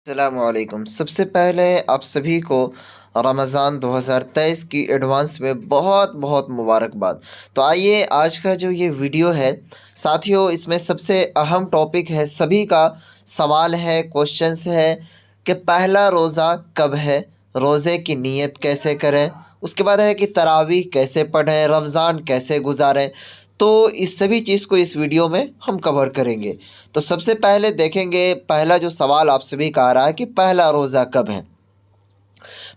अस्सलाम वालेकुम। सबसे पहले आप सभी को रमज़ान 2023 की एडवांस में बहुत बहुत मुबारकबाद। तो आइए आज का जो ये वीडियो है साथियों, इसमें सबसे अहम टॉपिक है, सभी का सवाल है, क्वेश्चंस है कि पहला रोज़ा कब है, रोज़े की नीयत कैसे करें, उसके बाद है कि तरावीह कैसे पढ़ें, रमज़ान कैसे गुजारें। तो इस सभी चीज़ को इस वीडियो में हम कवर करेंगे। तो सबसे पहले देखेंगे, पहला जो सवाल आप सभी का आ रहा है कि पहला रोज़ा कब है।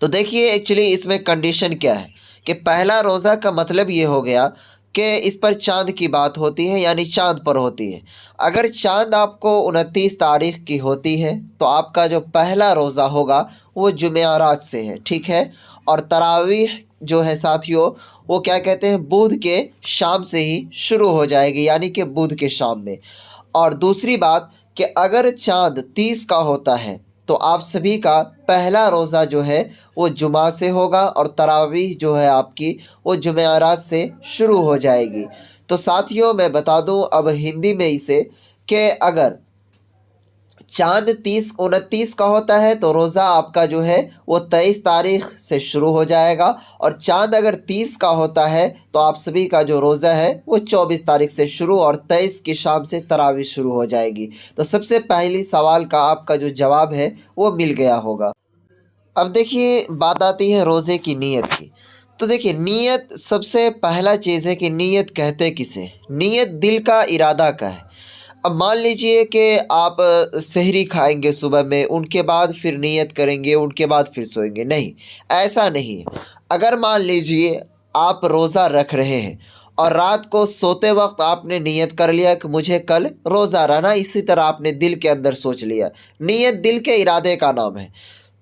तो देखिए, एक्चुअली इसमें कंडीशन क्या है कि पहला रोज़ा का मतलब ये हो गया कि इस पर चाँद की बात होती है, यानी चाँद पर होती है। अगर चाँद आपको 29 तारीख की होती है तो आपका जो पहला रोज़ा होगा वो जुमेरात से है, ठीक है। और तरावीह जो है साथियों, वो क्या कहते हैं, बुध के शाम से ही शुरू हो जाएगी, यानी कि बुध के शाम में। और दूसरी बात कि अगर चाँद 30 का होता है तो आप सभी का पहला रोज़ा जो है वो जुमा से होगा और तरावीह जो है आपकी वो जुमेरात से शुरू हो जाएगी। तो साथियों मैं बता दूं अब हिंदी में इसे कि अगर चाँद 29 का होता है तो रोज़ा आपका जो है वो 23 तारीख से शुरू हो जाएगा, और चाँद अगर 30 का होता है तो आप सभी का जो रोज़ा है वो 24 तारीख से शुरू और 23 की शाम से तरावीह शुरू हो जाएगी। तो सबसे पहली सवाल का आपका जो जवाब है वो मिल गया होगा। अब देखिए, बात आती है रोज़े की नीयत की। तो देखिए, नीयत सबसे पहला चीज़ है कि नीयत कहते किसे, नीयत दिल का इरादा का है। अब मान लीजिए कि आप सहरी खाएंगे सुबह में, उनके बाद फिर नियत करेंगे, उनके बाद फिर सोएंगे, नहीं, ऐसा नहीं है। अगर मान लीजिए आप रोज़ा रख रहे हैं और रात को सोते वक्त आपने नियत कर लिया कि मुझे कल रोज़ा रहना, इसी तरह आपने दिल के अंदर सोच लिया। नियत दिल के इरादे का नाम है।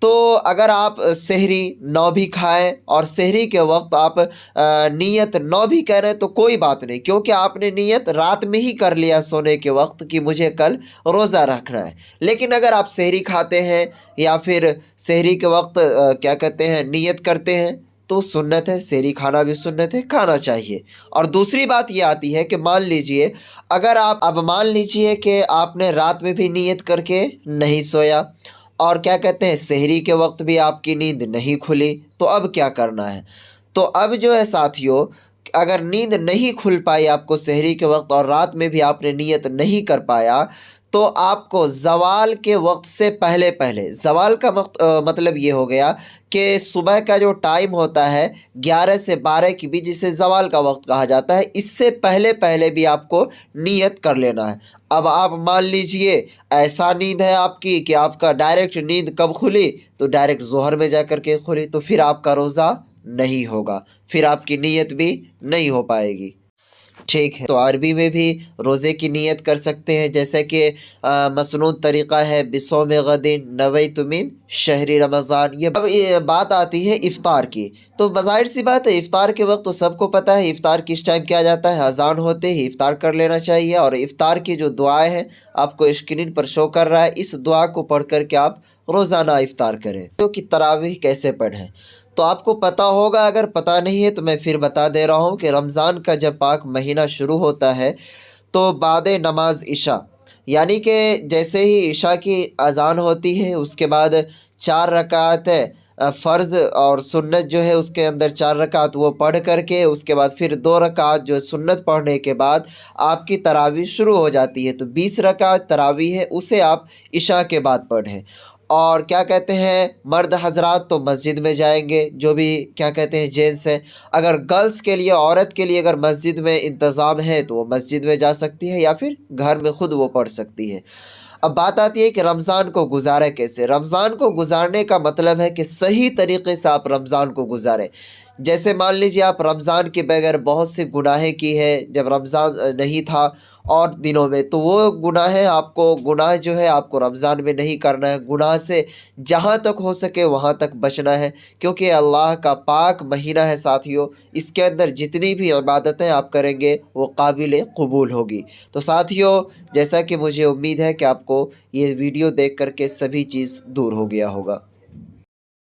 तो अगर आप सहरी 9 भी खाएं और सहरी के वक्त आप नियत 9 भी कह रहे हैं तो कोई बात नहीं, क्योंकि आपने नियत रात में ही कर लिया सोने के वक्त कि मुझे कल रोज़ा रखना है। लेकिन अगर आप सहरी खाते हैं या फिर सहरी के वक्त क्या कहते हैं, नियत करते हैं, तो सुन्नत है, सहरी खाना भी सुन्नत है, खाना चाहिए। और दूसरी बात ये आती है कि मान लीजिए अगर आप, अब मान लीजिए कि आपने रात में भी नियत करके नहीं सोया और क्या कहते हैं सहरी के वक्त भी आपकी नींद नहीं खुली, तो अब क्या करना है। तो अब जो है साथियों, अगर नींद नहीं खुल पाई आपको सहरी के वक्त और रात में भी आपने नियत नहीं कर पाया, तो आपको ज़वाल के वक्त से पहले पहले, ज़वाल का मतलब ये हो गया कि सुबह का जो टाइम होता है 11 से 12 के बीच, जिसे ज़वाल का वक्त कहा जाता है, इससे पहले पहले भी आपको नियत कर लेना है। अब आप मान लीजिए ऐसा नींद है आपकी कि आपका डायरेक्ट नींद कब खुली, तो डायरेक्ट ज़ोहर में जा कर के खुली, तो फिर आपका रोज़ा नहीं होगा, फिर आपकी नियत भी नहीं हो पाएगी, ठीक है। तो अरबी में भी रोज़े की नियत कर सकते हैं, जैसे कि मसनून तरीक़ा है बिसौम गदिन नवैतु मिन शहरी रमज़ान। ये अब ये बात आती है इफ़्तार की। तो बज़ाहिर सी बात है, इफ़्तार के वक्त तो सबको पता है इफ़्तार किस टाइम किया जाता है, अज़ान होते ही इफ़्तार कर लेना चाहिए। और इफ़्तार की जो दुआएँ हैं आपको स्क्रीन पर शो कर रहा है, इस दुआ को पढ़ कर के आप रोज़ाना इफ़्तार करें। तो कि तरावीह कैसे पढ़ें, तो आपको पता होगा, अगर पता नहीं है तो मैं फिर बता दे रहा हूँ कि रमज़ान का जब पाक महीना शुरू होता है तो बाद नमाज इशा, यानी कि जैसे ही इशा की अज़ान होती है उसके बाद 4 रकात फ़र्ज़ और सुन्नत जो है उसके अंदर 4 रकात वो पढ़ करके उसके बाद फिर 2 रकात जो सुन्नत पढ़ने के बाद आपकी तरावीह शुरू हो जाती है। तो 20 रकात तरावीह है, उसे आप इशा के बाद पढ़ें। और क्या कहते हैं, मर्द हजरात तो मस्जिद में जाएंगे, जो भी क्या कहते हैं जेंट्स हैं। अगर गर्ल्स के लिए, औरत के लिए अगर मस्जिद में इंतज़ाम है तो वो मस्जिद में जा सकती है या फिर घर में खुद वो पढ़ सकती है। अब बात आती है कि रमज़ान को गुजारे कैसे। रमज़ान को गुजारने का मतलब है कि सही तरीके से आप रमज़ान को गुजारें। जैसे मान लीजिए आप रमज़ान के बगैर बहुत सी गुनाहें की है जब रमज़ान नहीं था और दिनों में, तो वो गुनाहें आपको, गुनाह जो है आपको रमज़ान में नहीं करना है। गुनाह से जहाँ तक हो सके वहाँ तक बचना है, क्योंकि अल्लाह का पाक महीना है साथियों, इसके अंदर जितनी भी इबादतें आप करेंगे वो काबिल कबूल होगी। तो साथियों, जैसा कि मुझे उम्मीद है कि आपको ये वीडियो देख कर के सभी चीज़ दूर हो गया होगा।